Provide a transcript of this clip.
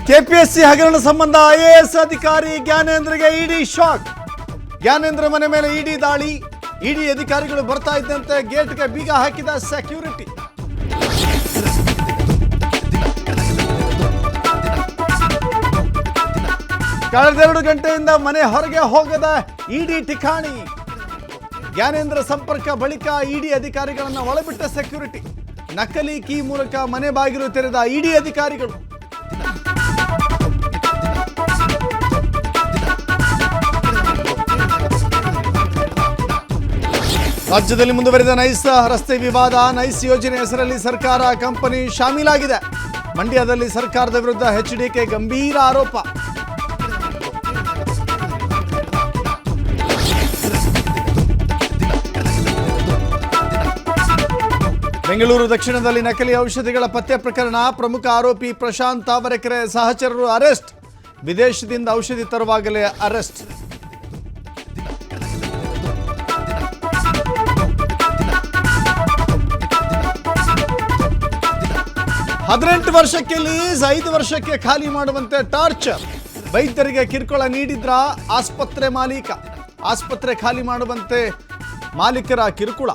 KPSC ಹಗರಣ ಸಂಬಂಧ IAS ಅಧಿಕಾರಿ ಜ್ಞಾನೇಂದ್ರಗೆ ಇಡಿ ಶಾಕ್. ಜ್ಞಾನೇಂದ್ರ ಮನೆ ಮೇಲೆ ಇಡಿ ದಾಳಿ. ಇಡಿ ಅಧಿಕಾರಿಗಳು ಬರ್ತಾ ಇದ್ದಂತೆ ಗೇಟ್ಗೆ ಬೀಗ ಹಾಕಿದ ಸೆಕ್ಯೂರಿಟಿ. ಕಳೆದೆರಡು ಗಂಟೆಯಿಂದ ಮನೆ ಹೊರಗೆ ಹೋಗದ ಇಡಿ ಠಿಕಾಣಿ. ಜ್ಞಾನೇಂದ್ರ ಸಂಪರ್ಕ ಬಳಿಕ ಇಡಿ ಅಧಿಕಾರಿಗಳನ್ನು ಒಳಬಿಟ್ಟ ಸೆಕ್ಯೂರಿಟಿ. ನಕಲಿ ಕೀ ಮೂಲಕ ಮನೆ ಬಾಗಿಲು ತೆರೆದ ಇಡಿ ಅಧಿಕಾರಿಗಳು. ರಾಜ್ಯದಲ್ಲಿ ಮುಂದುವರಿದ ನೈಸ್ ರಸ್ತೆ ವಿವಾದ. ನೈಸ್ ಯೋಜನೆ ಹೆಸರಲ್ಲಿ ಸರ್ಕಾರ ಕಂಪನಿ ಶಾಮೀಲಾಗಿದೆ. ಮಂಡ್ಯದಲ್ಲಿ ಸರ್ಕಾರದ ವಿರುದ್ಧ ಎಚ್ಡಿಕೆ ಗಂಭೀರ ಆರೋಪ. ಬೆಂಗಳೂರು ದಕ್ಷಿಣದಲ್ಲಿ ನಕಲಿ ಔಷಧಿಗಳ ಪತ್ತೆ ಪ್ರಕರಣ. ಪ್ರಮುಖ ಆರೋಪಿ ಪ್ರಶಾಂತ್ ತಾವರೆಕೆರೆ ಸಹಚರರು ಅರೆಸ್ಟ್. ವಿದೇಶದಿಂದ ಔಷಧಿ ತರುವಾಗಲೇ ಅರೆಸ್ಟ್. ಹದಿನೆಂಟು ವರ್ಷಕ್ಕೆ ಲೀಸ್, 5 ವರ್ಷಕ್ಕೆ ಖಾಲಿ ಮಾಡುವಂತೆ ಟಾರ್ಚರ್. ವೈದ್ಯರಿಗೆ ಕಿರುಕುಳ ನೀಡಿದ್ರ ಆಸ್ಪತ್ರೆ ಮಾಲೀಕ. ಆಸ್ಪತ್ರೆ ಖಾಲಿ ಮಾಡುವಂತೆ ಮಾಲೀಕರ ಕಿರುಕುಳ.